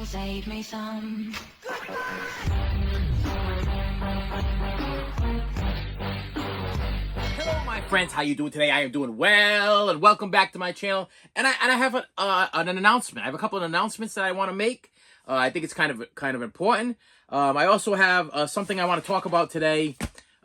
save me some. Hello, my friends. How you doing today? I am doing well, and welcome back to my channel. And I have an announcement. I have a couple of announcements that I want to make. I think it's kind of important. I also have something I want to talk about today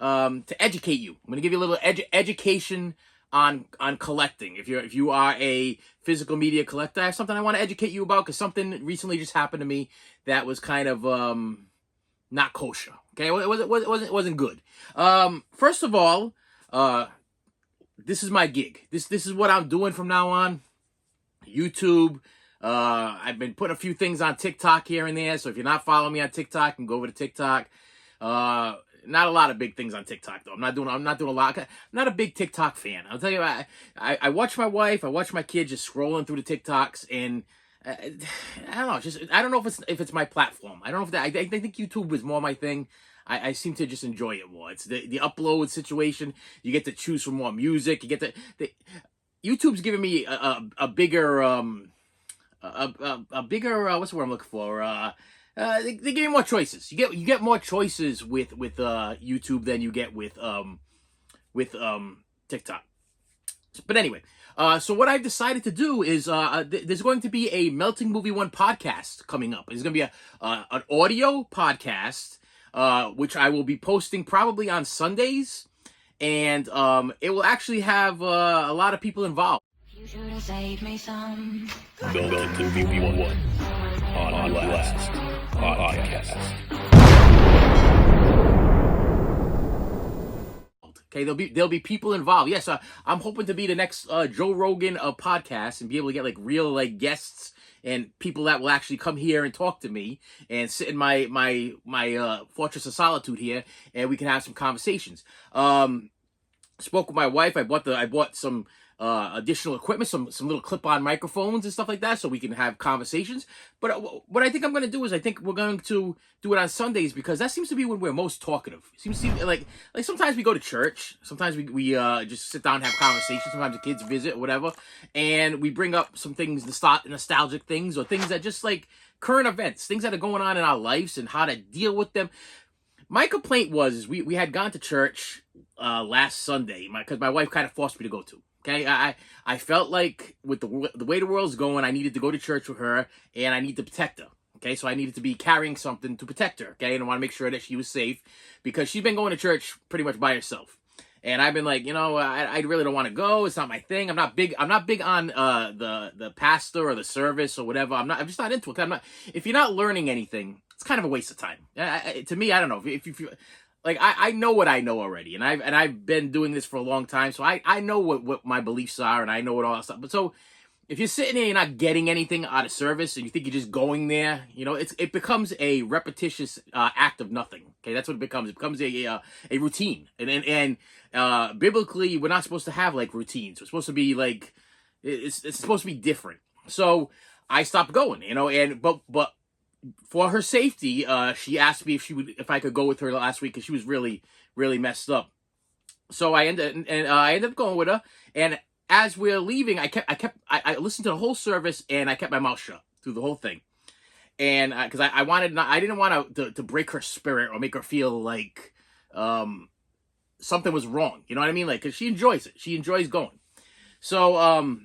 to educate you. I'm going to give you a little education on collecting. If you are a physical media collector, I have something I want to educate you about because something recently just happened to me that was kind of not kosher. Okay, it wasn't good. First of all, this is my gig. This is what I'm doing from now on. YouTube. I've been putting a few things on TikTok here and there. So if you're not following me on TikTok, you can go over to TikTok. Not a lot of big things on TikTok though. I'm not doing a lot. I'm not a big TikTok fan. I'll tell you, I watch my wife, I watch my kids just scrolling through the TikToks, and I don't know. I don't know if it's my platform. I don't know if that. I think YouTube is more my thing. I seem to just enjoy it more. It's the upload situation. You get to choose for more music. You get the YouTube's giving me a bigger what's the word I'm looking for? They give you more choices. You get more choices with YouTube than you get with TikTok. But anyway, so what I've decided to do is there's going to be a Melting Movie One podcast coming up. It's going to be an audio podcast, which I will be posting probably on Sundays, and it will actually have a lot of people involved. You should have saved me some. Melting Movie One on Blast Podcast. Okay, there'll be people involved. Yes, I'm hoping to be the next Joe Rogan podcast and be able to get like real guests and people that will actually come here and talk to me and sit in my fortress of solitude here, and we can have some conversations. Spoke with my wife. I bought some additional equipment, some little clip-on microphones and stuff like that, so we can have conversations. But what I think I'm going to do is I think we're going to do it on Sundays because that seems to be when we're most talkative. It seems to be like sometimes we go to church, sometimes we just sit down and have conversations. Sometimes the kids visit or whatever, and we bring up some things, nostalgic things, or things that just like current events, things that are going on in our lives and how to deal with them. My complaint was we had gone to church last Sunday because my wife kind of forced me to go to. Okay, I felt like with the way the world's going, I needed to go to church with her, and I need to protect her. Okay, so I needed to be carrying something to protect her. Okay, and I want to make sure that she was safe because she's been going to church pretty much by herself, and I've been like, I really don't want to go. It's not my thing. I'm not big on the pastor or the service or whatever. I'm just not into it. If you're not learning anything, it's kind of a waste of time. To me, I don't know if you. Like, I know what I know already, and I've been doing this for a long time, so I know what my beliefs are, and I know what all that stuff. But so, if you're sitting there and you're not getting anything out of service, and you think you're just going there, it becomes a repetitious act of nothing. Okay, that's what it becomes. It becomes a routine, and biblically, we're not supposed to have like routines. We're supposed to be like it's supposed to be different. So I stopped going, but. For her safety, she asked me if I could go with her last week because she was really, really messed up. So I ended up going with her. And as we're leaving, I listened to the whole service and I kept my mouth shut through the whole thing. And because I didn't want to break her spirit or make her feel like something was wrong. You know what I mean? Like, because she enjoys it. She enjoys going. So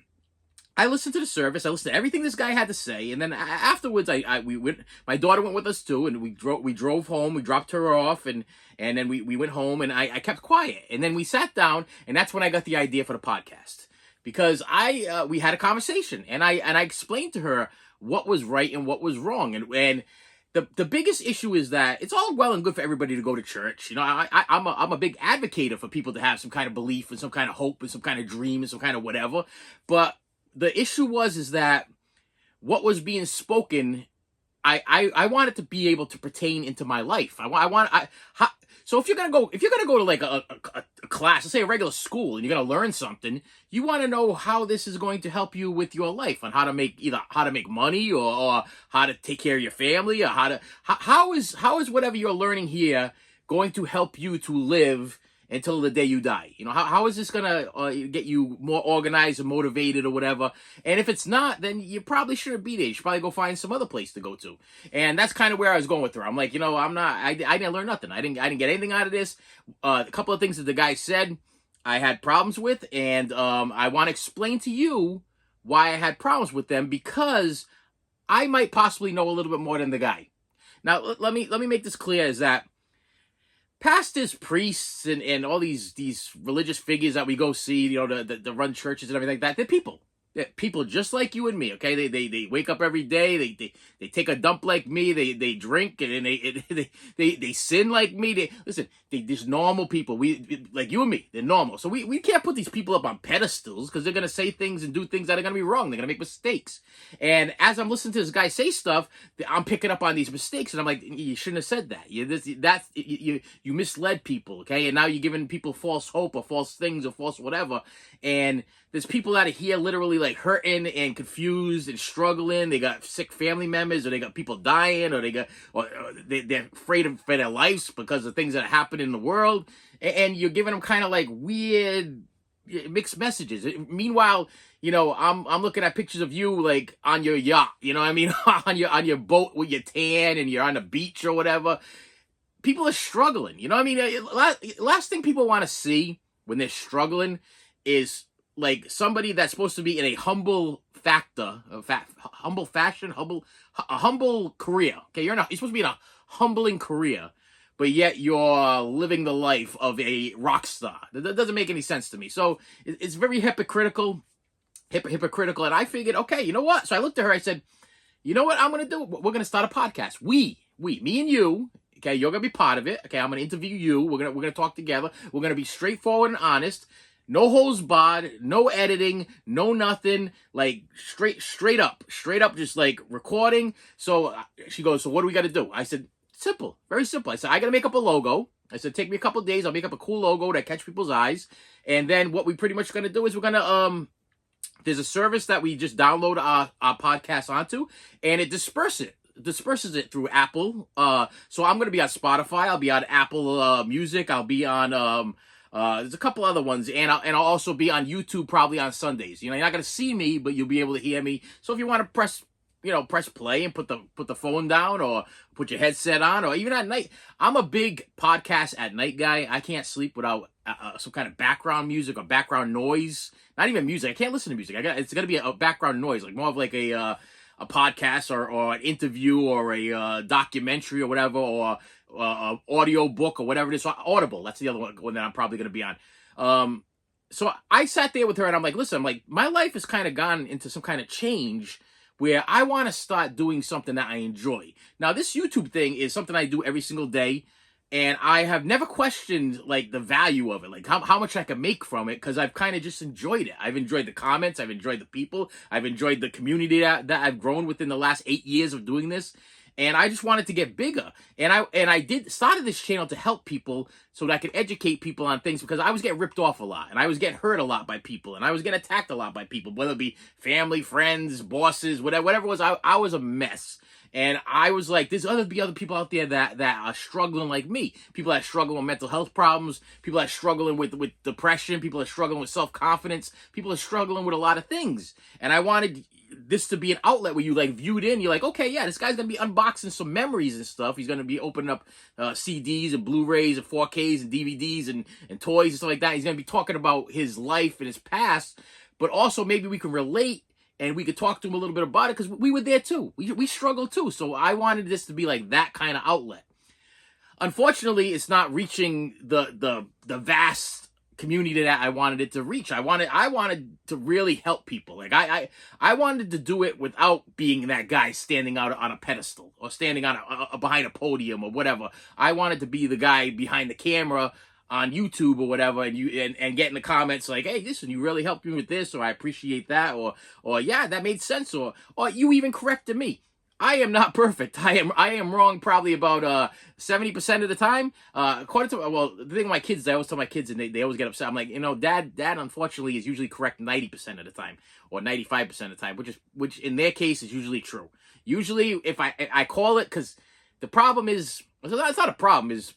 I listened to the service. I listened to everything this guy had to say, and then afterwards, we went. My daughter went with us too, and we drove home. We dropped her off, and then we went home, and I kept quiet. And then we sat down, and that's when I got the idea for the podcast because we had a conversation, and I explained to her what was right and what was wrong, and the biggest issue is that it's all well and good for everybody to go to church. I'm a big advocate for people to have some kind of belief and some kind of hope and some kind of dream and some kind of whatever, but the issue is that what was being spoken, I want it to be able to pertain into my life. So if you're gonna go to like a class, let's say a regular school, and you're gonna learn something, you want to know how this is going to help you with your life, on how to make money or how to take care of your family, or how is whatever you're learning here going to help you to live until the day you die. You know, how is this gonna get you more organized and motivated or whatever? And if it's not, then you probably shouldn't be there. You should probably go find some other place to go to. And that's kind of where I was going with her. I'm like, you know, I didn't learn nothing. I didn't get anything out of this. A couple of things that the guy said I had problems with, and I want to explain to you why I had problems with them, because I might possibly know a little bit more than the guy. Now, let me make this clear: is that pastors, priests, and all these religious figures that we go see, you know, the run churches and everything like that, they're people. They're people just like you and me, okay? They wake up every day. They take a dump like me. They drink and they sin like me. They just normal people. We like you and me. They're normal. So we can't put these people up on pedestals, because they're gonna say things and do things that are gonna be wrong. They're gonna make mistakes. And as I'm listening to this guy say stuff, I'm picking up on these mistakes, and I'm like, you shouldn't have said that. You misled people, okay? And now you're giving people false hope or false things or false whatever. And there's people that are here literally like hurting and confused and struggling. They got sick family members, or they got people dying, or they're afraid for their lives because of things that happen in the world. And you're giving them kind of like weird mixed messages. Meanwhile, you know, I'm looking at pictures of you like on your yacht, you know what I mean? on your boat with your tan, and you're on the beach or whatever. People are struggling, you know what I mean? Last thing people want to see when they're struggling is like somebody that's supposed to be in a humble humble career. Okay, you're supposed to be in a humbling career, but yet you're living the life of a rock star. That doesn't make any sense to me. So it's very hypocritical, and I figured, okay, you know what? So I looked at her. I said, you know what I'm gonna do? We're gonna start a podcast. Me and you. Okay, you're gonna be part of it. Okay, I'm gonna interview you. We're gonna talk together. We're gonna be straightforward and honest. No holds barred, no editing, no nothing, like straight up, just like recording. So she goes, so what do we got to do? I said, simple, very simple. I said, I got to make up a logo. I said, take me a couple of days. I'll make up a cool logo that catch people's eyes. And then what we pretty much going to do is we're going to, there's a service that we just download our podcast onto, and it disperses it through Apple. So I'm going to be on Spotify. I'll be on Apple Music. I'll be on, there's a couple other ones, and I'll also be on YouTube probably on Sundays. You know, you're not gonna see me, but you'll be able to hear me. So if you want to press play and put the phone down, or put your headset on, or even at night. I'm a big podcast at night guy. I can't sleep without some kind of background music or background noise. Not even music. I can't listen to music. It's gonna be a background noise, like more of like a podcast or an interview or a documentary or whatever, or audio book or whatever it is. So Audible, that's the other one that I'm probably going to be on. So I sat there with her, and I'm like, listen, my life has kind of gone into some kind of change where I want to start doing something that I enjoy. Now, this YouTube thing is something I do every single day, and I have never questioned like the value of it, like how much I can make from it, because I've kind of just enjoyed it. I've enjoyed the comments, I've enjoyed the people, I've enjoyed the community that I've grown within the last 8 years of doing this. And I just wanted to get bigger. And I started this channel to help people so that I could educate people on things, because I was getting ripped off a lot, and I was getting hurt a lot by people, and I was getting attacked a lot by people, whether it be family, friends, bosses, whatever it was. I was a mess. And I was like, there's other people out there that are struggling like me. People that struggle with mental health problems, people that are struggling with depression, people that are struggling with self-confidence, people that are struggling with a lot of things. And I wanted this to be an outlet where you like viewed in, you're like, okay, yeah, this guy's gonna be unboxing some memories and stuff. He's gonna be opening up CDs and Blu-rays and 4Ks and DVDs and toys and stuff like that. He's gonna be talking about his life and his past, but also maybe we can relate and we could talk to him a little bit about it, because we were there too. We struggled too. So I wanted this to be like that kind of outlet. Unfortunately, it's not reaching the vast community that I wanted it to reach. I wanted to really help people. Like I wanted to do it without being that guy standing out on a pedestal or standing on behind a podium or whatever. I wanted to be the guy behind the camera on YouTube or whatever, and get in the comments like, hey, listen, you really helped me with this, or I appreciate that, or yeah, that made sense, or you even corrected me. I am not perfect. I am wrong probably about 70% of the time. According to the thing with my kids, I always tell my kids, and they always get upset. I'm like, you know, dad unfortunately is usually correct 90% of the time, or 95% of the time, which in their case is usually true. Usually, if I call it, because the problem is, it's not a problem, is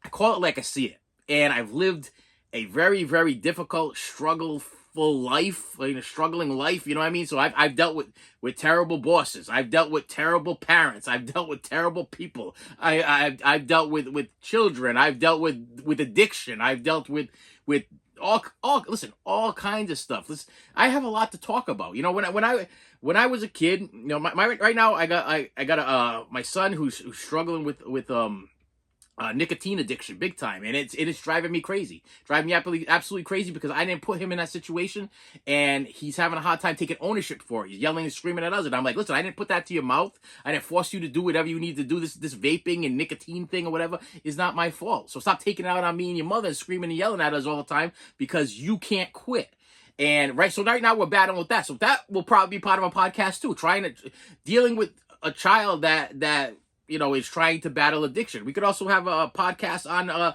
I call it like I see it. and I've lived a very, very difficult, struggleful life, like a struggling life. You know what I mean? So I've dealt with terrible bosses. I've dealt with terrible parents. I've dealt with terrible people. I've dealt with children. I've dealt with addiction. I've dealt with all kinds of stuff. Listen, I have a lot to talk about. You know, when I was a kid, you know, my right now I got my son who's struggling with nicotine addiction big time, and it's driving me crazy, driving me absolutely crazy, because I didn't put him in that situation, and he's having a hard time taking ownership for it. He's yelling and screaming at us, and I'm like, listen, I didn't put that to your mouth. I didn't force you to do whatever you need to do. This vaping and nicotine thing or whatever is not my fault. So stop taking it out on me and your mother and screaming and yelling at us all the time because you can't quit. And so right now we're battling with that. So that will probably be part of a podcast too, dealing with a child that you know, is trying to battle addiction. We could also have a podcast on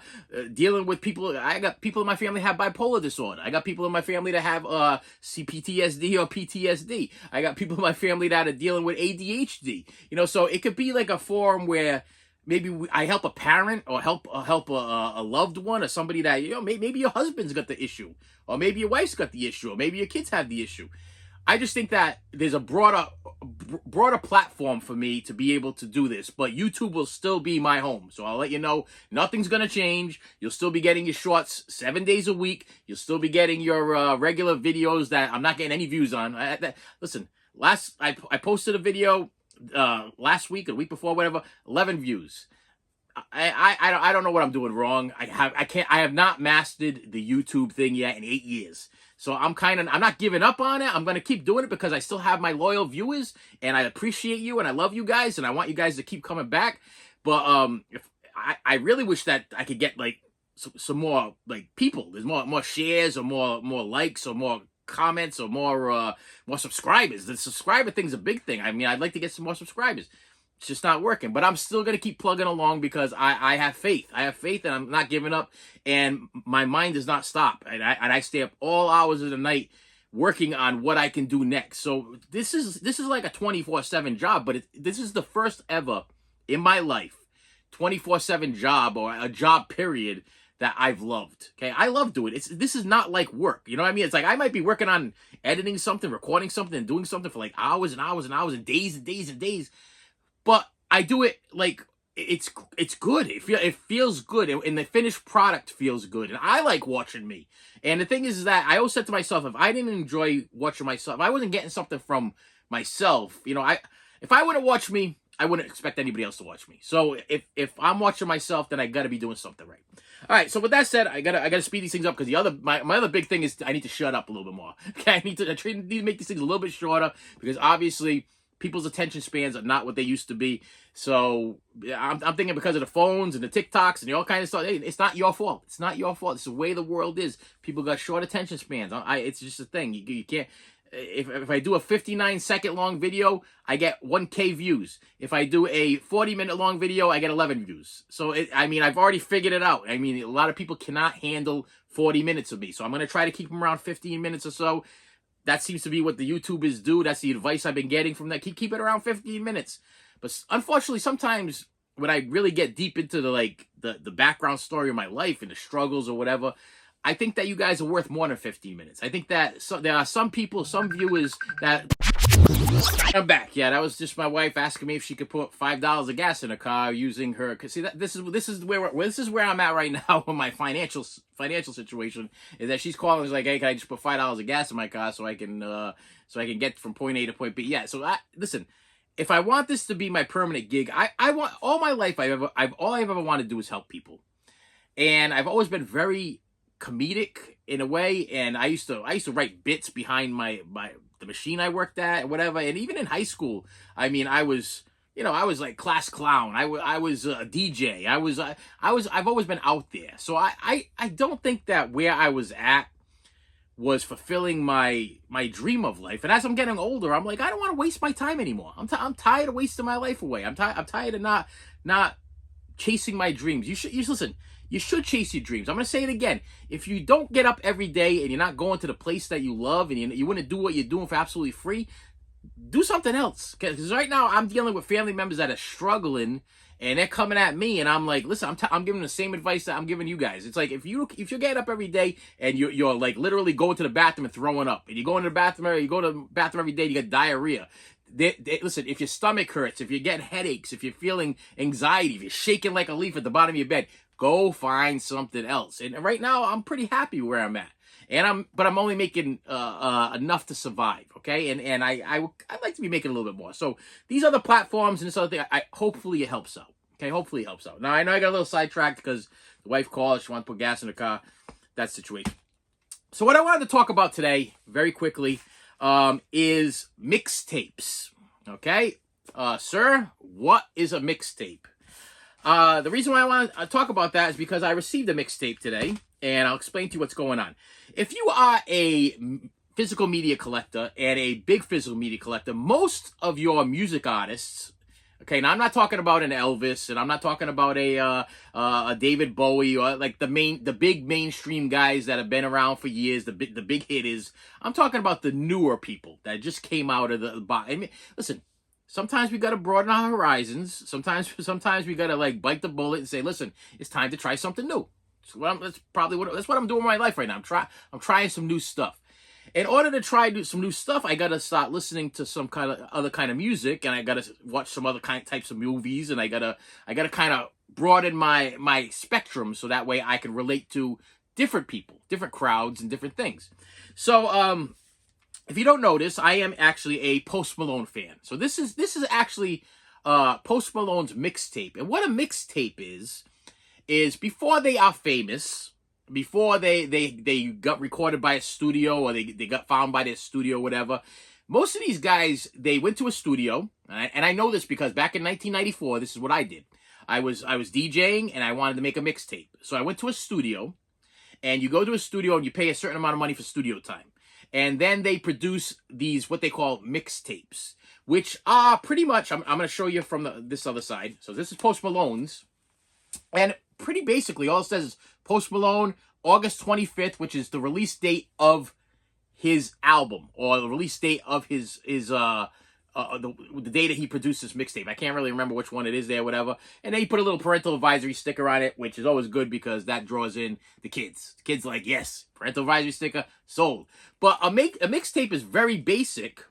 dealing with people. I got people in my family have bipolar disorder. I got people in my family that have CPTSD or PTSD. I got people in my family that are dealing with ADHD. You know, so it could be like a forum where maybe I help a parent or help a loved one, or somebody that, you know, maybe your husband's got the issue, or maybe your wife's got the issue, or maybe your kids have the issue. I just think that there's a broader platform for me to be able to do this, but YouTube will still be my home. So I'll let you know, nothing's going to change. You'll still be getting your shorts 7 days a week. You'll still be getting your regular videos that I'm not getting any views on. Listen, I posted a video last week or the week before, whatever, 11 views. I don't know what I'm doing wrong. I have not mastered the YouTube thing yet in 8 years. So I'm not giving up on it. I'm going to keep doing it because I still have my loyal viewers, and I appreciate you, and I love you guys, and I want you guys to keep coming back. But if I really wish that I could get like some more like people. There's more shares, or more likes, or more comments, or more subscribers. The subscriber thing's a big thing. I mean, I'd like to get some more subscribers. It's just not working, but I'm still going to keep plugging along because I have faith. I have faith, and I'm not giving up, and my mind does not stop. And I stay up all hours of the night working on what I can do next. So this is like a 24/7 job, but this is the first ever in my life 24/7 job, or a job period, that I've loved. Okay, I love doing it. This is not like work. You know what I mean? It's like I might be working on editing something, recording something, and doing something for like hours and hours and hours and days and days and days. But I do it like it's good. It feels good, and the finished product feels good. And I like watching me. And the thing is that I always said to myself, if I didn't enjoy watching myself, if I wasn't getting something from myself, you know, if I wouldn't watch me, I wouldn't expect anybody else to watch me. So if I'm watching myself, then I got to be doing something right. All right. So with that said, I gotta speed these things up, because my other big thing is I need to shut up a little bit more. Okay, I need to make these things a little bit shorter, because obviously people's attention spans are not what they used to be. So I'm thinking because of the phones and the TikToks and all kinds of stuff. Hey, it's not your fault. It's not your fault. It's the way the world is. People got short attention spans. It's just a thing. You can't. If I do a 59-second long video, I get 1K views. If I do a 40-minute long video, I get 11 views. So I've already figured it out. I mean, a lot of people cannot handle 40 minutes of me. So I'm gonna try to keep them around 15 minutes or so. That seems to be what the YouTubers do. That's the advice I've been getting from that. Keep it around 15 minutes. But unfortunately, sometimes when I really get deep into the background story of my life and the struggles or whatever, I think that you guys are worth more than 15 minutes. I think that there are some people, some viewers that... I'm back. Yeah, that was just my wife asking me if she could put $5 of gas in her car using her. Cause see, this is where I'm at right now with my financial situation. Is that she's calling, is like, hey, can I just put $5 of gas in my car so I can get from point A to point B? Yeah. So listen, if I want this to be my permanent gig, I want all my life. All I've ever wanted to do is help people, and I've always been very comedic in a way. And I used to write bits behind the machine I worked at, whatever. And even in high school, I mean, I was like class clown. I was a DJ. I've always been out there. So I don't think that where I was at was fulfilling my dream of life. And as I'm getting older, I'm like, I don't want to waste my time anymore. I'm tired of wasting my life away. I'm tired of not chasing my dreams. You should chase your dreams. I'm going to say it again. If you don't get up every day and you're not going to the place that you love, and you wouldn't do what you're doing for absolutely free, do something else. Because right now I'm dealing with family members that are struggling, and they're coming at me, and I'm like, listen, I'm giving the same advice that I'm giving you guys. It's like if you're getting up every day and you're like literally going to the bathroom and throwing up, and you go into the bathroom, you go to the bathroom every day, you get diarrhea. Listen, if your stomach hurts, if you're getting headaches, if you're feeling anxiety, if you're shaking like a leaf at the bottom of your bed, go find something else. And right now, I'm pretty happy where I'm at, but I'm only making enough to survive. Okay, and I'd like to be making a little bit more. So these other platforms and this other thing, hopefully it helps out. Okay, hopefully it helps out. Now I know I got a little sidetracked because the wife called. She wanted to put gas in the car. That situation. So what I wanted to talk about today, very quickly, is mixtapes. Okay, sir, what is a mixtape? The reason why I want to talk about that is because I received a mixtape today, and I'll explain to you what's going on. If you are a physical media collector and a big physical media collector, most of your music artists, okay, now I'm not talking about an Elvis, and I'm not talking about a David Bowie, or like the big mainstream guys that have been around for years, the big hitters. I'm talking about the newer people that just came out of the. I mean, listen. Sometimes we gotta broaden our horizons. Sometimes we gotta like bite the bullet and say, listen, it's time to try something new. So that's what I'm doing in my life right now. I'm trying some new stuff. In order to try some new stuff, I gotta start listening to some kind of other kind of music, and I gotta watch some other types of movies, and I gotta kind of broaden my spectrum so that way I can relate to different people, different crowds, and different things. So if you don't notice, I am actually a Post Malone fan. So this is actually Post Malone's mixtape. And what a mixtape is before they are famous, before they got recorded by a studio, or they got found by their studio or whatever, most of these guys, they went to a studio, and I know this because back in 1994, this is what I did. I was DJing, and I wanted to make a mixtape. So I went to a studio, and you go to a studio and you pay a certain amount of money for studio time. And then they produce these, what they call mixtapes, which are pretty much, I'm going to show you from this other side. So this is Post Malone's. And pretty basically, all it says is Post Malone, August 25th, which is the release date of his album, or the release date of his the day that he produced this mixtape. I can't really remember which one it is there, whatever. And then he put a little parental advisory sticker on it, which is always good because that draws in the kids. The kids are like, yes, parental advisory sticker, sold. But a mixtape is very basic,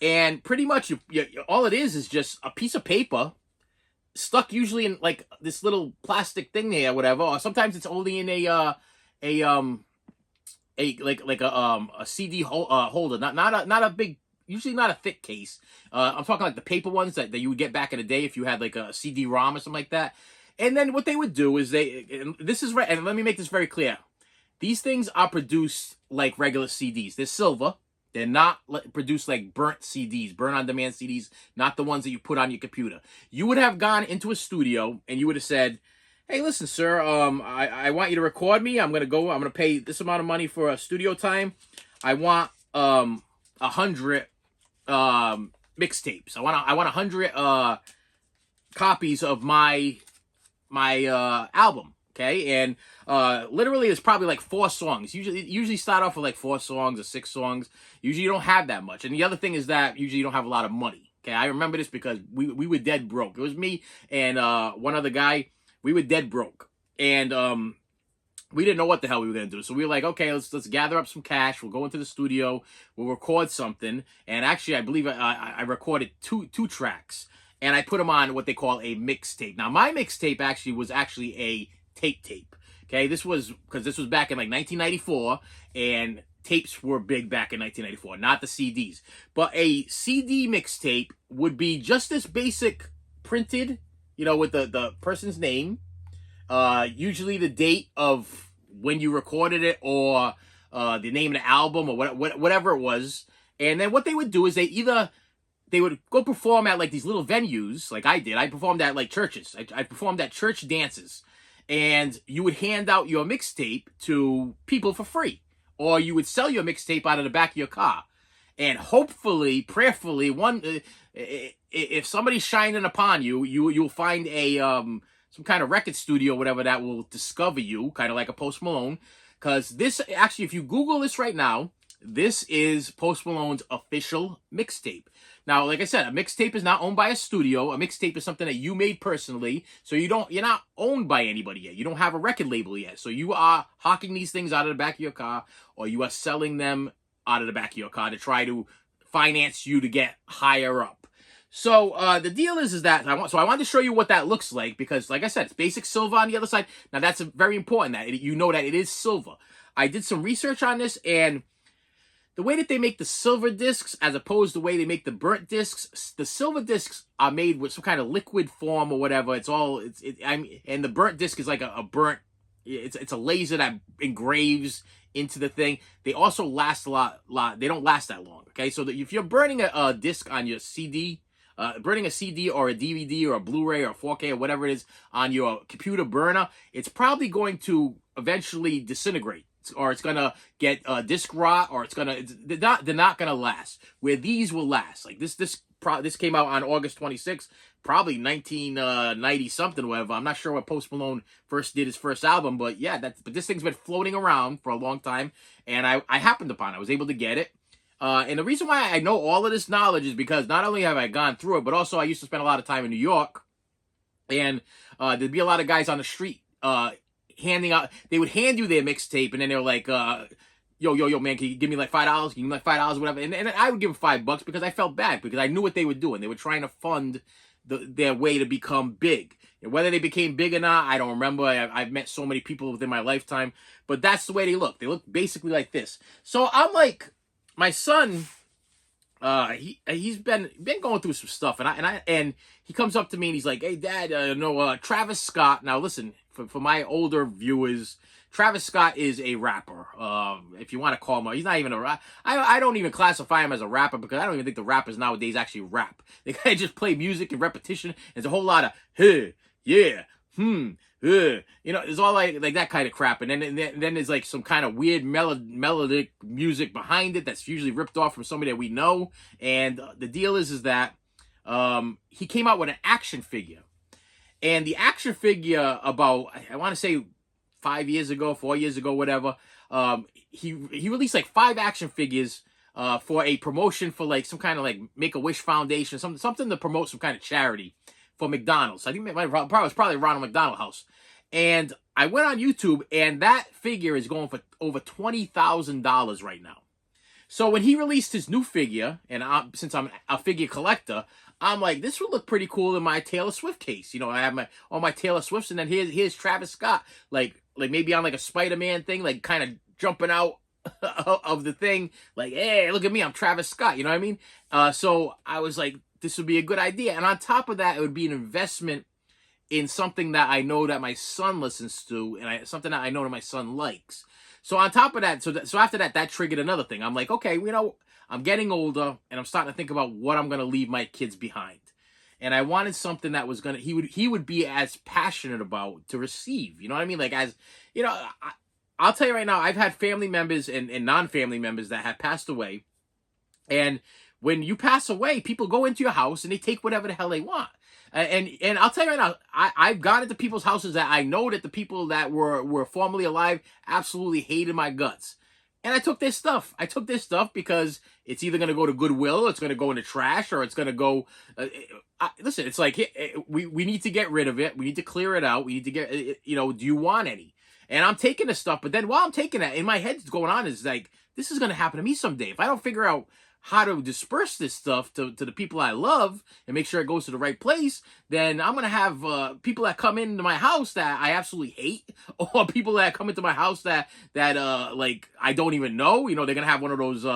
and pretty much all it is just a piece of paper stuck usually in like this little plastic thing there, whatever. Or sometimes it's only in a CD holder, not a big. Usually not a thick case. I'm talking like the paper ones that you would get back in the day if you had like a CD-ROM or something like that. And then what they would do is and this is right. And let me make this very clear. These things are produced like regular CDs. They're silver. They're not produced like burnt CDs, burn-on-demand CDs, not the ones that you put on your computer. You would have gone into a studio and you would have said, hey, listen, sir, I want you to record me. I'm going to pay this amount of money for a studio time. I want 100 mixtapes. I want 100 copies of my album. Okay, and literally it's probably like 4 songs. Usually start off with like 4 songs or 6 songs. Usually you don't have that much. And the other thing is that usually you don't have a lot of money. Okay, I remember this because we were dead broke. It was me and one other guy. We were dead broke, and we didn't know what the hell we were gonna do. So we were like, okay, let's gather up some cash. We'll go into the studio. We'll record something. And actually, I believe I recorded two tracks, and I put them on what they call a mixtape. Now, my mixtape was actually a tape. Okay, this was back in like 1994, and tapes were big back in 1994, not the CDs. But a CD mixtape would be just this basic printed, with the person's name, usually the date of when you recorded it, or the name of the album, or whatever it was. And then what they would do is they would go perform at like these little venues, like I did. I performed at like churches. I performed at church dances. And you would hand out your mixtape to people for free. Or you would sell your mixtape out of the back of your car. And hopefully, prayerfully, if somebody's shining upon you, you'll find some kind of record studio, whatever, that will discover you, kind of like a Post Malone. Because this, actually, if you Google this right now, This is Post Malone's official mixtape. Now, like I said, a mixtape is not owned by a studio. A mixtape is something that you made personally. So you're not owned by anybody yet. You don't have a record label yet. So you are hawking these things out of the back of your car, or you are selling them out of the back of your car to try to finance you to get higher up. So the deal is that I wanted to show you what that looks like, because like I said, it's basic silver on the other side. Now that's very important that you know that it is silver. I did some research on this, and the way that they make the silver discs as opposed to the way they make the burnt discs, the silver discs are made with some kind of liquid form or whatever. And the burnt disc is like a burnt. It's a laser that engraves into the thing. They also last a lot. They don't last that long. Okay, so if you're burning a disc on your CD. Burning a CD or a DVD or a Blu-ray or 4K or whatever it is on your computer burner, it's probably going to eventually disintegrate, or it's gonna get disc rot, or they're not gonna last. Where these will last, like this came out on August 26th, probably 1990 something, whatever. I'm not sure what Post Malone first did his first album, but yeah, but this thing's been floating around for a long time, and I happened upon it. I was able to get it. And the reason why I know all of this knowledge is because not only have I gone through it, but also I used to spend a lot of time in New York, and there'd be a lot of guys on the street handing out. They would hand you their mixtape, and then they were like, yo, man, can you give me like $5? Can you give me like $5, whatever? And I would give them $5 because I felt bad, because I knew what they were doing. They were trying to fund their way to become big. And whether they became big or not, I don't remember. I've met so many people within my lifetime, but that's the way they look. They look basically like this. So I'm like, my son, he's been going through some stuff, and he comes up to me and he's like, "Hey, Dad, Travis Scott." Now listen, for my older viewers, Travis Scott is a rapper. If you want to call him, he's not even a rap. I don't even classify him as a rapper, because I don't even think the rappers nowadays actually rap. They kind of just play music and repetition. There's a whole lot of hey, yeah, there's all like that kind of crap, and then there's like some kind of weird melodic music behind it that's usually ripped off from somebody that we know. And the deal is that he came out with an action figure, and the action figure about, I want to say 4 years ago, whatever. He released like 5 action figures for a promotion for like some kind of like Make-A-Wish Foundation, something to promote some kind of charity for McDonald's. I think it was probably Ronald McDonald House. And I went on YouTube, and that figure is going for over $20,000 right now. So when he released his new figure, and since I'm a figure collector, I'm like, this would look pretty cool in my Taylor Swift case. I have all my Taylor Swifts, and then here's Travis Scott, like maybe on like a Spider-Man thing, like kind of jumping out of the thing, like, hey, look at me, I'm Travis Scott. You know what I mean? So I was like, this would be a good idea. And on top of that, it would be an investment in something that I know that my son listens to, and something that I know that my son likes. So on top of that, so after that triggered another thing. I'm like, okay, I'm getting older, and I'm starting to think about what I'm going to leave my kids behind. And I wanted something that was he would be as passionate about to receive. You know what I mean? Like, I'll tell you right now, I've had family members and non-family members that have passed away. And when you pass away, people go into your house and they take whatever the hell they want. And I'll tell you right now, I've gone into people's houses that I know that the people that were formerly alive absolutely hated my guts. And I took their stuff. Because it's either going to go to Goodwill, or it's going to go into trash, or it's going to go... listen, it's like, we need to get rid of it. We need to clear it out. We need to get... do you want any? And I'm taking the stuff, but then while I'm taking that, in my head, what's going on is like, this is going to happen to me someday. If I don't figure out how to disperse this stuff to the people I love and make sure it goes to the right place, then I'm going to have people that come into my house that I absolutely hate, or people that come into my house that like I don't even know. They're going to have one of those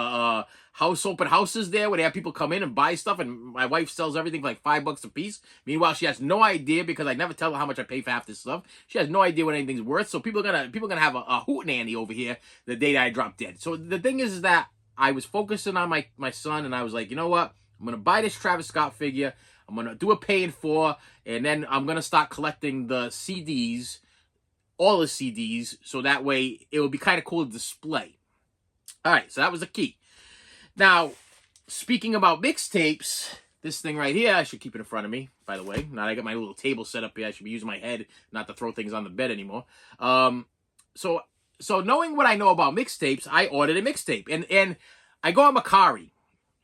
open houses there where they have people come in and buy stuff, and my wife sells everything for like $5 a piece. Meanwhile, she has no idea, because I never tell her how much I pay for half this stuff. She has no idea what anything's worth. So people are gonna have a hootenanny over here the day that I drop dead. So the thing is that I was focusing on my son, and I was like, you know what? I'm going to buy this Travis Scott figure. I'm going to do a pay in 4, and then I'm going to start collecting the CDs, all the CDs, so that way it would be kind of cool to display. All right, so that was the key. Now, speaking about mixtapes, this thing right here, I should keep it in front of me, by the way. Now I got my little table set up here. I should be using my head not to throw things on the bed anymore. So So knowing what I know about mixtapes, I ordered a mixtape, and I go on Macari.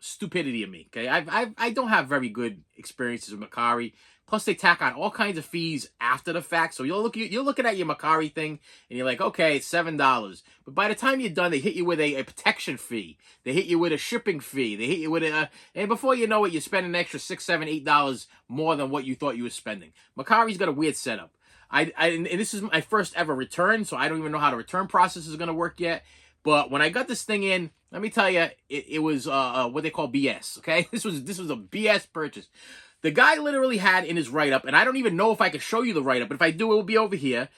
Stupidity of me. Okay, I don't have very good experiences with Macari. Plus, they tack on all kinds of fees after the fact. So you're looking at your Macari thing, and you're like, okay, it's $7. But by the time you're done, they hit you with a protection fee. They hit you with a shipping fee. They hit you with and before you know it, you spend an extra $6, $7, $8 more than what you thought you were spending. Macari's got a weird setup. And this is my first ever return, so I don't even know how the return process is going to work yet. But when I got this thing in, let me tell you, it was what they call BS. Okay, this was a BS purchase. The guy literally had in his write-up, and I don't even know if I can show you the write-up, but if I do, it will be over here.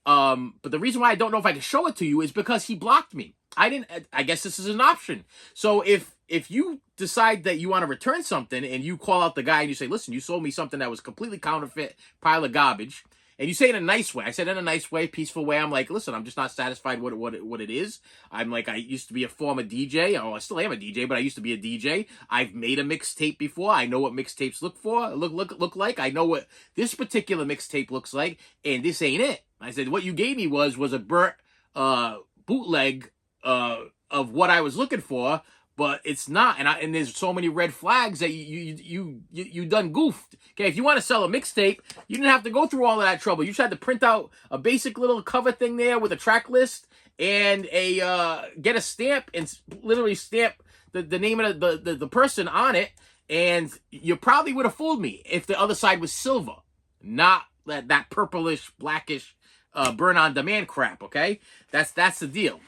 But the reason why I don't know if I can show it to you is because he blocked me. I guess this is an option. So if you decide that you want to return something and you call out the guy and you say, listen, you sold me something that was completely counterfeit, pile of garbage, and you say it in a nice way. I said in a nice way, peaceful way. I'm like, listen, I'm just not satisfied with what it is. I'm like, I used to be a former DJ. Oh, I still am a DJ, but I used to be a DJ. I've made a mixtape before. I know what mixtapes look like. I know what this particular mixtape looks like, and this ain't it. I said, what you gave me was a burnt bootleg of what I was looking for, but it's not. And there's so many red flags that you done goofed. Okay, if you want to sell a mixtape, you didn't have to go through all of that trouble. You just had to print out a basic little cover thing there with a track list and get a stamp and literally stamp the name of the person on it, and you probably would have fooled me if the other side was silver, not that purplish, blackish, burn on demand crap. Okay, that's the deal.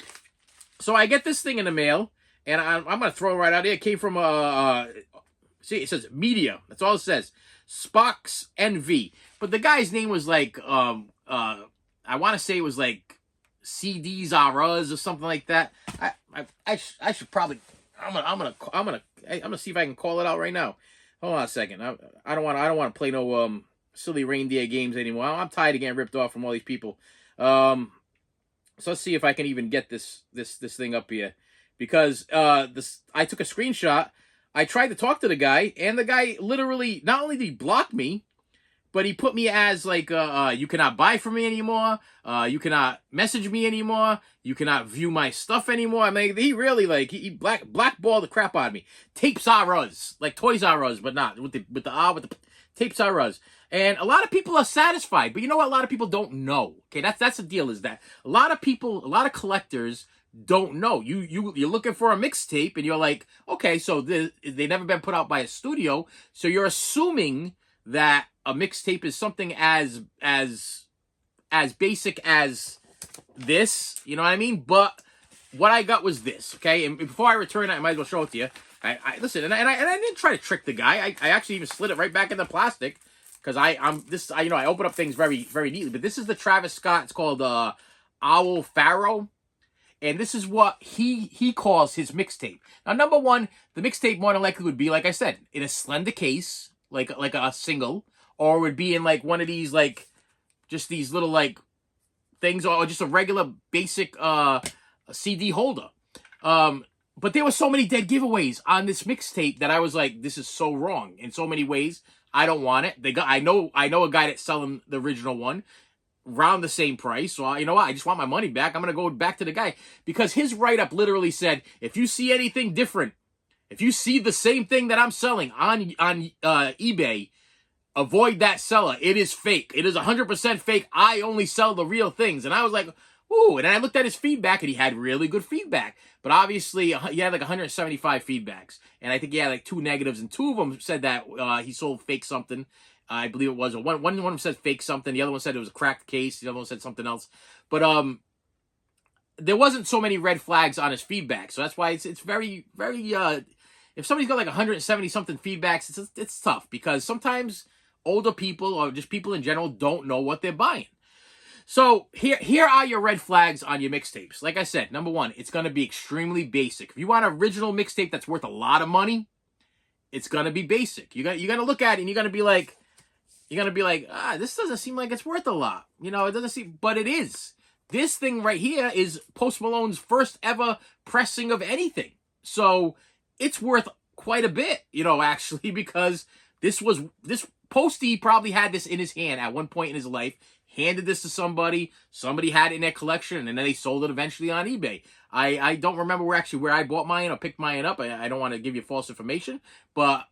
So I get this thing in the mail, and I'm going to throw it right out there. It came from, see, it says media. That's all it says. Spox NV. But the guy's name was like, I want to say it was like CDs R Us or something like that. I should probably, I'm gonna see if I can call it out right now. Hold on a second. I don't want to play no silly reindeer games anymore. I'm tired of getting ripped off from all these people. So let's see if I can even get this thing up here, because I took a screenshot. I tried to talk to the guy, and the guy literally not only did he block me, but he put me as like you cannot buy from me anymore. You cannot message me anymore. You cannot view my stuff anymore. I mean, he really he blackballed the crap out of me. Tapes R Us, like Toys R Us, but not with the Tapes R Us. And a lot of people are satisfied, but you know what? A lot of people don't know. Okay, that's the deal. Is that a lot of collectors don't know. You're looking for a mixtape, and you're like, okay, so they never been put out by a studio, so you're assuming that a mixtape is something as basic as this. You know what I mean? But what I got was this. Okay, and before I return it, I might as well show it to you. I listen, and I didn't try to trick the guy. I actually even slid it right back in the plastic. Because I open up things very, very neatly. But this is the Travis Scott. It's called Owl Pharaoh. And this is what he calls his mixtape. Now, number one, the mixtape more than likely would be, like I said, in a slender case, like a single. Or it would be in like one of these, like, just these little, like, things. Or just a regular, basic CD holder. But there were so many dead giveaways on this mixtape that I was like, this is so wrong in so many ways. I don't want it. I know a guy that's selling the original one around the same price. So you know what? I just want my money back. I'm gonna go back to the guy, because his write-up literally said, if you see anything different, if you see the same thing that I'm selling on eBay, avoid that seller. It is fake. It is 100% fake. I only sell the real things. And I was like, ooh. And I looked at his feedback, and he had really good feedback. But obviously, he had like 175 feedbacks. And I think he had like 2 negatives, and 2 of them said that he sold fake something. I believe it was. One of them said fake something. The other one said it was a cracked case. The other one said something else. But there wasn't so many red flags on his feedback. So that's why it's very, very... if somebody's got like 170-something feedbacks, it's tough. Because sometimes older people, or just people in general, don't know what they're buying. So here are your red flags on your mixtapes. Like I said, number one, it's going to be extremely basic. If you want an original mixtape that's worth a lot of money, it's going to be basic. You're going to look at it, and you're going to be like, this doesn't seem like it's worth a lot. You know, it doesn't seem, but it is. This thing right here is Post Malone's first ever pressing of anything. So it's worth quite a bit, you know, actually, because this Posty probably had this in his hand at one point in his life. handed this to somebody. Somebody had it in their collection, and then they sold it eventually on eBay. I don't remember where I bought mine or picked mine up. I don't want to give you false information, but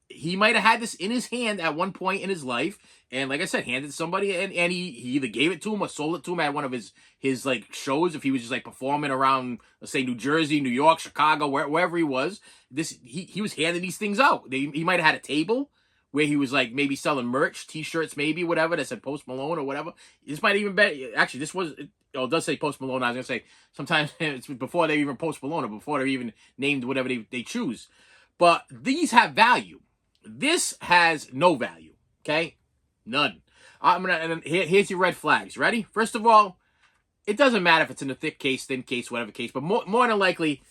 he might have had this in his hand at one point in his life, and like I said, handed it to somebody, and he either gave it to him or sold it to him at one of his like shows, if he was just like performing around, let's say, New Jersey, New York, Chicago, wherever he was. He was handing these things out. He might have had a table where he was like maybe selling merch, T-shirts, maybe whatever that said Post Malone or whatever. This might even be actually this was. Oh, it does say Post Malone. I was gonna say sometimes it's before they even Post Malone or before they're even named whatever they choose. But these have value. This has no value. Okay, none. Here's your red flags. Ready? First of all, it doesn't matter if it's in a thick case, thin case, whatever case. But more than likely,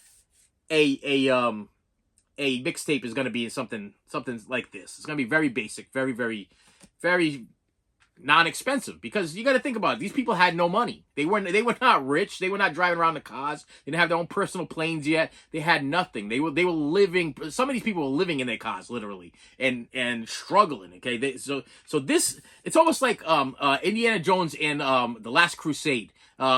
a mixtape is going to be something like this. It's going to be very basic, very, very, very non-expensive, because you got to think about it. These people had no money. They were not rich. They were not driving around the cars. They didn't have their own personal planes yet. They had nothing. They were living. Some of these people were living in their cars literally and struggling. Okay, so this, it's almost like Indiana Jones and the Last Crusade.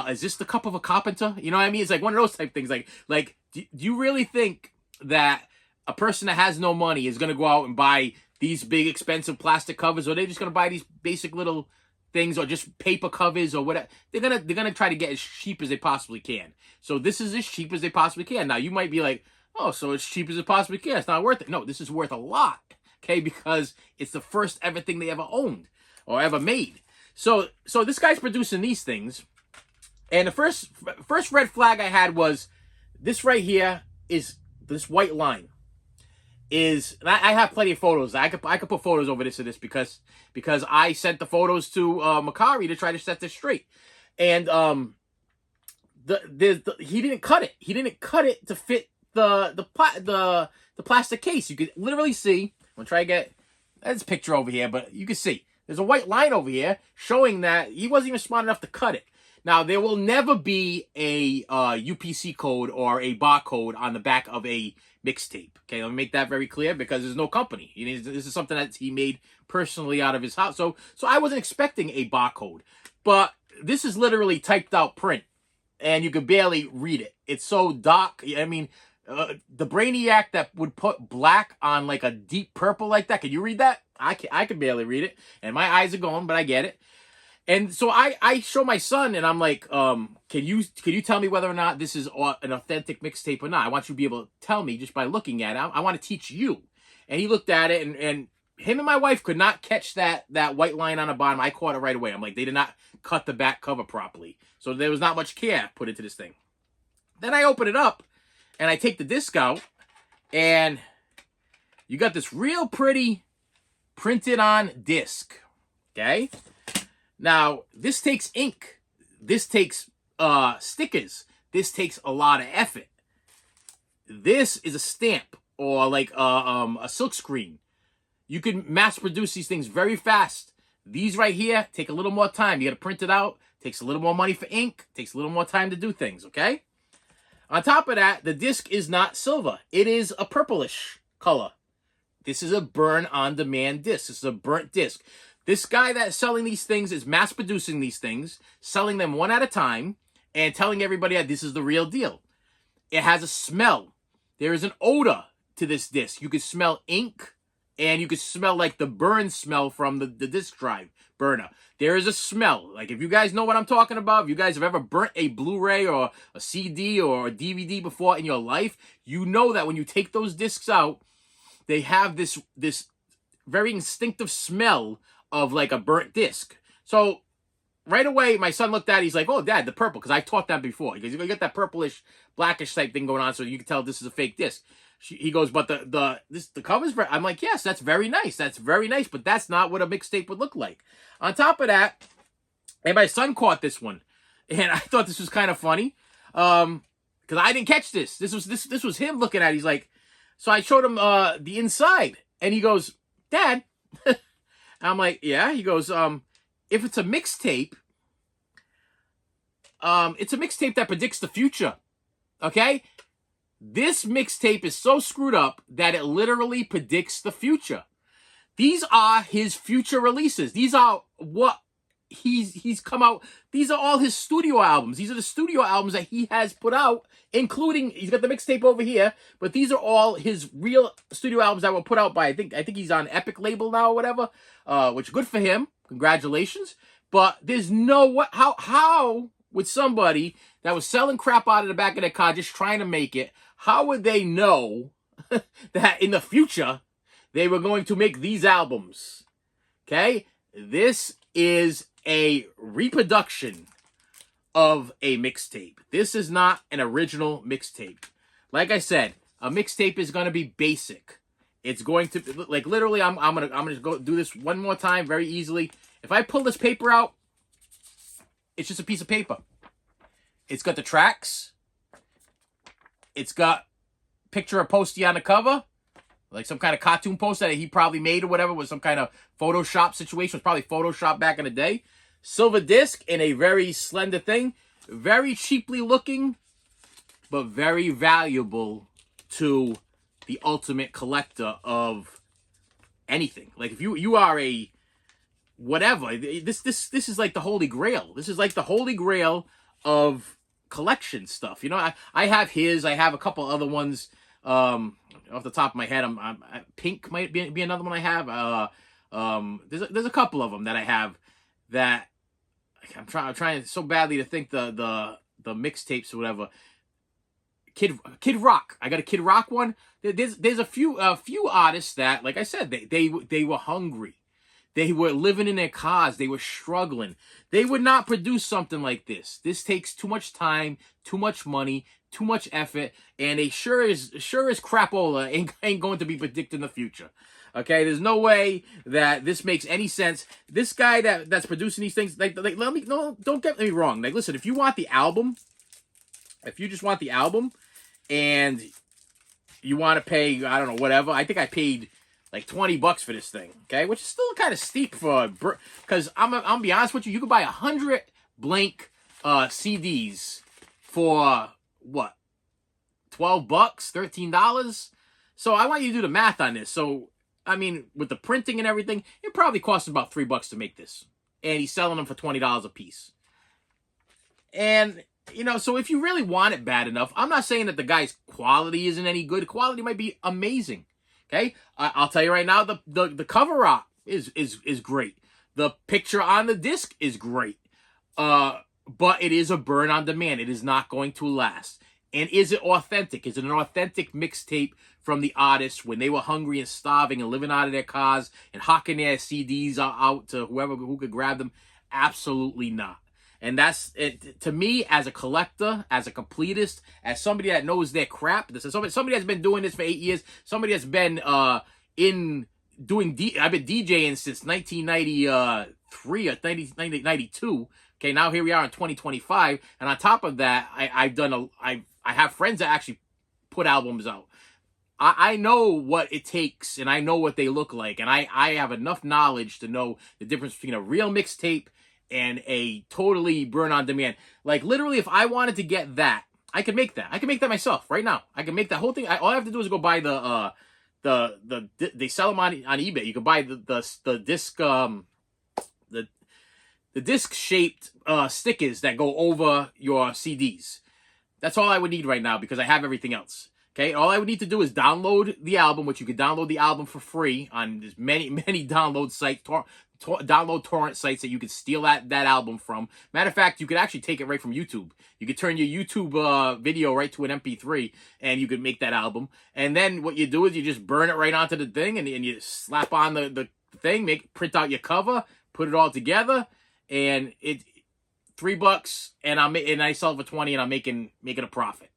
Is this the cup of a carpenter? You know what I mean? It's like one of those type things. Like do you really think that a person that has no money is going to go out and buy these big expensive plastic covers, or are they just going to buy these basic little things, or just paper covers or whatever? They're gonna try to get as cheap as they possibly can. So this is as cheap as they possibly can. Now you might be like, oh, so it's cheap as it possibly can. It's not worth it. No, this is worth a lot. Okay, because it's the first ever thing they ever owned or ever made. So this guy's producing these things, and the first red flag I had was this right here is this white line. I have plenty of photos. I could put photos over this because I sent the photos to Makari to try to set this straight, and he didn't cut it. He didn't cut it to fit the plastic case. You could literally see. I'm gonna try to get this picture over here, but you can see there's a white line over here showing that he wasn't even smart enough to cut it. Now, there will never be a UPC code or a barcode on the back of a mixtape. Okay, let me make that very clear, because there's no company. This is something that he made personally out of his house. So I wasn't expecting a barcode. But this is literally typed out print, and you could barely read it. It's so dark. I mean, the brainiac that would put black on like a deep purple like that, can you read that? I can barely read it, and my eyes are going, but I get it. And so I show my son, and I'm like, can you tell me whether or not this is an authentic mixtape or not? I want you to be able to tell me just by looking at it. I want to teach you. And he looked at it, and him and my wife could not catch that white line on the bottom. I caught it right away. I'm like, they did not cut the back cover properly. So there was not much care put into this thing. Then I open it up, and I take the disc out, and you got this real pretty printed on disc. Okay? Now, this takes ink. This takes stickers. This takes a lot of effort. This is a stamp or like a silk screen. You can mass produce these things very fast. These right here take a little more time. You got to print it out. Takes a little more money for ink. Takes a little more time to do things, okay? On top of that, the disc is not silver. It is a purplish color. This is a burn-on-demand disc. This is a burnt disc. This guy that's selling these things is mass producing these things, selling them one at a time, and telling everybody that this is the real deal. It has a smell. There is an odor to this disc. You can smell ink, and you can smell like the burn smell from the disc drive burner. There is a smell. Like, if you guys know what I'm talking about, if you guys have ever burnt a Blu-ray or a CD or a DVD before in your life, you know that when you take those discs out, they have this very instinctive smell of like a burnt disc. So right away, my son looked at it. He's like, "Oh, Dad, the purple," because I taught that before. Because you got that purplish, blackish type thing going on, so you can tell this is a fake disc. He goes, "But the cover's very." I'm like, "Yes, that's very nice. That's very nice, but that's not what a mixtape would look like." On top of that, and my son caught this one, and I thought this was kind of funny, because I didn't catch this. This was him looking at it. He's like, so I showed him the inside, and he goes, "Dad." I'm like, "Yeah." He goes, "If it's a mixtape, it's a mixtape that predicts the future. Okay? This mixtape is so screwed up that it literally predicts the future. These are his future releases. These are what he's come out. These are all his studio albums. These are the studio albums that he has put out, including he's got the mixtape over here. But these are all his real studio albums that were put out by I think he's on Epic label now or whatever. Which good for him. Congratulations. But there's no what how would somebody that was selling crap out of the back of their car just trying to make it, how would they know that in the future they were going to make these albums? Okay? This is a reproduction of a mixtape. This is not an original mixtape. Like I said, a mixtape is going to be basic. It's going to, like, literally, I'm gonna go do this one more time very easily. If I pull this paper out, it's just a piece of paper. It's got the tracks. It's got picture of Posty on the cover, like some kind of cartoon poster that he probably made or whatever, with some kind of Photoshop situation. It was probably Photoshop back in the day. Silver disc in a very slender thing. Very cheaply looking, but very valuable to the ultimate collector of anything. Like if you are a whatever, this is like the holy grail. This is like the holy grail of collection stuff. You know, I have his. I have a couple other ones. Off the top of my head, I'm Pink might be another one I have. There's a couple of them that I have that I'm trying so badly to think the mixtapes or whatever. Kid Rock. I got a Kid Rock one. There's a few artists that, like I said, they were hungry. They were living in their cars. They were struggling. They would not produce something like this. This takes too much time, too much money, too much effort, and they sure as crapola ain't going to be predicting the future. Okay, there's no way that this makes any sense. This guy that's producing these things, don't get me wrong. Like, listen, if you want the album, if you just want the album, and you want to pay, I don't know, whatever. I think I paid like $20 for this thing, okay? Which is still kind of steep for, because I'm gonna be honest with you, you could buy 100 blank CDs for what, $12, $13? So I want you to do the math on this. So I mean, with the printing and everything, it probably cost about $3 to make this, and he's selling them for $20 a piece. And you know, so if you really want it bad enough, I'm not saying that the guy's quality isn't any good. Quality might be amazing. Okay, I'll tell you right now, the cover art is great. The picture on the disc is great. But it is a burn on demand. It is not going to last. And is it authentic? Is it an authentic mixtape from the artists when they were hungry and starving and living out of their cars and hawking their CDs out to who could grab them? Absolutely not. And that's it, to me, as a collector, as a completist, as somebody that knows their crap. This is somebody that's been doing this for 8 years. Somebody that's been I've been DJing since 1993 or 1992. Okay, now here we are in 2025, and on top of that, I have friends that actually put albums out. I know what it takes, and I know what they look like, and I have enough knowledge to know the difference between a real mixtape and a totally burn on demand. Like, literally, if I wanted to get that, I could make that. I can make that myself right now. I can make that whole thing. All I have to do is go buy they sell them on eBay. You can buy the disc the disc shaped stickers that go over your CDs. That's all I would need right now because I have everything else. Okay, all I would need to do is download the album, which you could download the album for free on many download sites, download torrent sites that you could steal that album from. Matter of fact, you could actually take it right from YouTube. You could turn your YouTube video right to an MP3, and you could make that album. And then what you do is you just burn it right onto the thing, and you slap on the thing, print out your cover, put it all together, and it $3, and I sell it for 20, and I'm making a profit.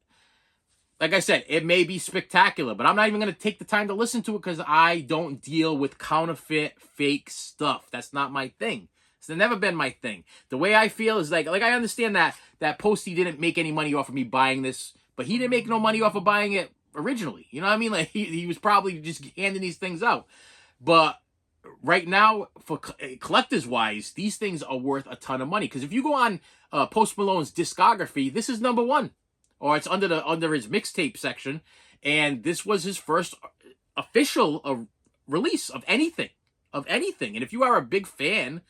Like I said, it may be spectacular, but I'm not even going to take the time to listen to it because I don't deal with counterfeit, fake stuff. That's not my thing. It's never been my thing. The way I feel is like I understand that Posty didn't make any money off of me buying this, but he didn't make no money off of buying it originally. You know what I mean? Like he was probably just handing these things out. But right now, for collectors wise, these things are worth a ton of money. Because if you go on Post Malone's discography, this is number 1. Or it's under his mixtape section, and this was his first official release of anything. And if you are a big fan,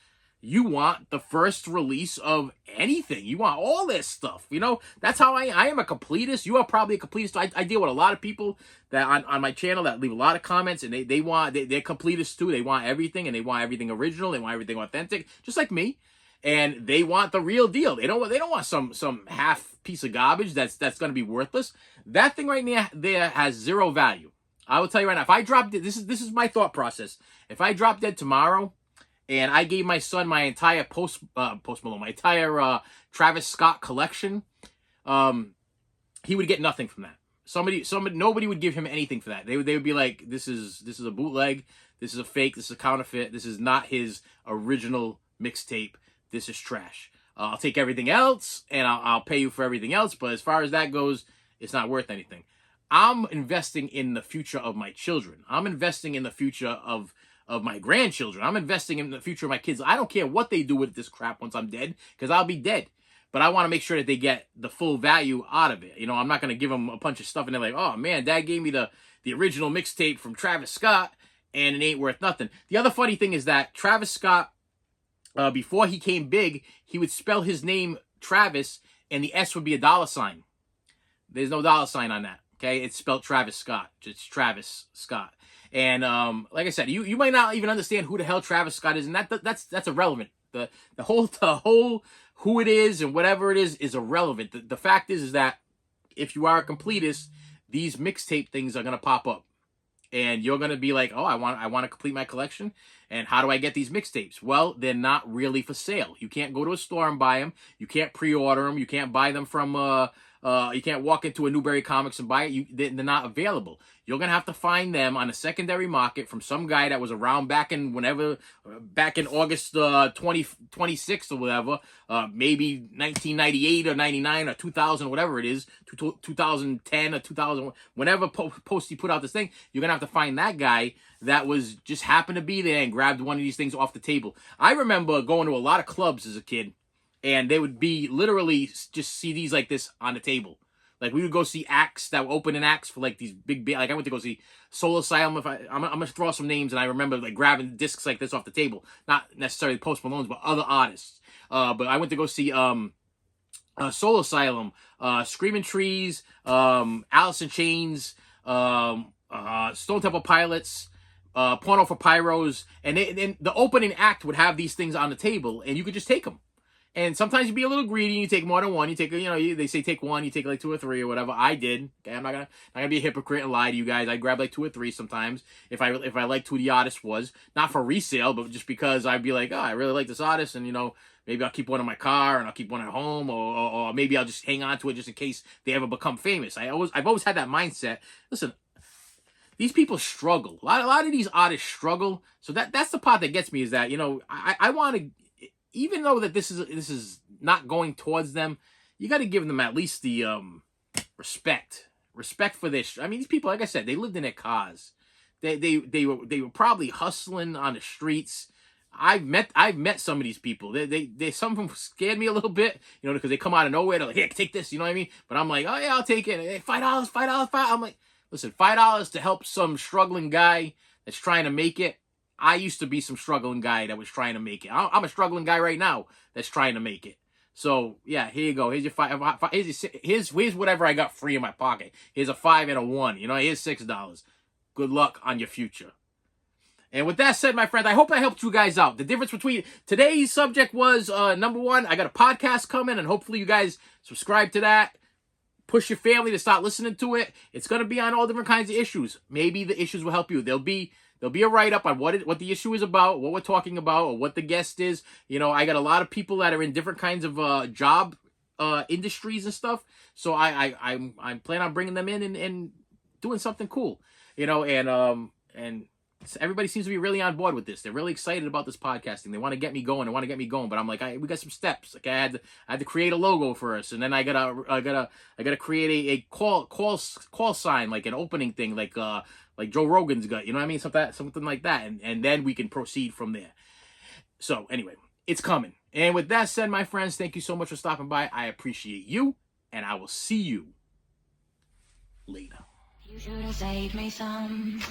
You want the first release of anything. You want all this stuff. You know, that's how I am a completist. You are probably a completist. I deal with a lot of people that on my channel that leave a lot of comments, and they're completists too. They want everything, and they want everything original. They want everything authentic, just like me. And they want the real deal. They don't want some half piece of garbage that's going to be worthless. That thing right there has zero value. I will tell you right now, if I drop dead, this is my thought process. If I drop dead tomorrow, and I gave my son my entire Post Malone, my entire Travis Scott collection, he would get nothing from that. Nobody would give him anything for that. They would be like, this is a bootleg, this is a fake, this is a counterfeit, this is not his original mixtape, this is trash. I'll take everything else, and I'll pay you for everything else, but as far as that goes, it's not worth anything. I'm investing in the future of my children. I'm investing in the future of my grandchildren. I'm investing in the future of my kids. I don't care what they do with this crap once I'm dead, because I'll be dead. But I want to make sure that they get the full value out of it. You know, I'm not going to give them a bunch of stuff and they're like, oh man, Dad gave me the original mixtape from Travis Scott and it ain't worth nothing. The other funny thing is that Travis Scott, before he came big, he would spell his name Travis and the S would be a $sign. There's no $sign on that. Okay, it's spelled Travis Scott. Just Travis Scott. And like I said, you might not even understand who the hell Travis Scott is, and that's irrelevant. The whole who it is and whatever it is irrelevant. The fact is that if you are a completist, these mixtape things are gonna pop up, and you're gonna be like, oh, I want to complete my collection. And how do I get these mixtapes? Well, they're not really for sale. You can't go to a store and buy them. You can't pre-order them. You can't buy them from you can't walk into a Newberry Comics and buy it. They're not available. You're going to have to find them on a secondary market from some guy that was around back in August 2026 or whatever, maybe 1998 or 99 or 2000, whatever it is, 2010 or 2000, whenever post he put out this thing, you're going to have to find that guy that was just happened to be there and grabbed one of these things off the table. I remember going to a lot of clubs as a kid, and they would be literally just CDs like this on the table. Like, we would go see acts that were opening acts for, like, these big, like, I went to go see Soul Asylum. I'm going to throw some names, and I remember, like, grabbing discs like this off the table. Not necessarily Post Malone's, but other artists. But I went to go see Soul Asylum, Screaming Trees, Alice in Chains, Stone Temple Pilots, Porno for Pyros. And the opening act would have these things on the table, and you could just take them. And sometimes you be a little greedy and you take more than one. You take, they say take one, you take like 2 or 3 or whatever. I did. Okay, I'm not gonna be a hypocrite and lie to you guys. I grab like 2 or 3 sometimes if I liked who the artist was, not for resale, but just because I'd be like, oh, I really like this artist, and maybe I'll keep one in my car and I'll keep one at home, or maybe I'll just hang on to it just in case they ever become famous. I've always had that mindset. Listen, these people struggle. A lot of these artists struggle. So that's the part that gets me, is that I want to. Even though that this is not going towards them, you got to give them at least the respect for this. I mean, these people, like I said, they lived in their cars. They were probably hustling on the streets. I've met some of these people. Some of them scared me a little bit, because they come out of nowhere. They're like, "Here, take this," you know what I mean? But I'm like, "Oh yeah, I'll take it." Hey, $5. I'm like, listen, $5 to help some struggling guy that's trying to make it. I used to be some struggling guy that was trying to make it. I'm a struggling guy right now that's trying to make it. So, yeah, here you go. Here's your here's whatever I got free in my pocket. Here's a 5 and a 1. Here's $6. Good luck on your future. And with that said, my friend, I hope I helped you guys out. The difference between today's subject was, number one, I got a podcast coming, and hopefully you guys subscribe to that. Push your family to start listening to it. It's going to be on all different kinds of issues. Maybe the issues will help you. There'll be a write-up on what the issue is about, what we're talking about, or what the guest is. I got a lot of people that are in different kinds of job industries and stuff. So I'm planning on bringing them in and doing something cool. And everybody seems to be really on board with this. They're really excited about this podcasting. They want to get me going. But I'm like, we got some steps. Okay, I had to create a logo first, and then I gotta create a call sign, like an opening thing, like Joe Rogan's got. You know what I mean? Something like that, and then we can proceed from there. So anyway, it's coming. And with that said, my friends, thank you so much for stopping by. I appreciate you, and I will see you later. You should have saved me some.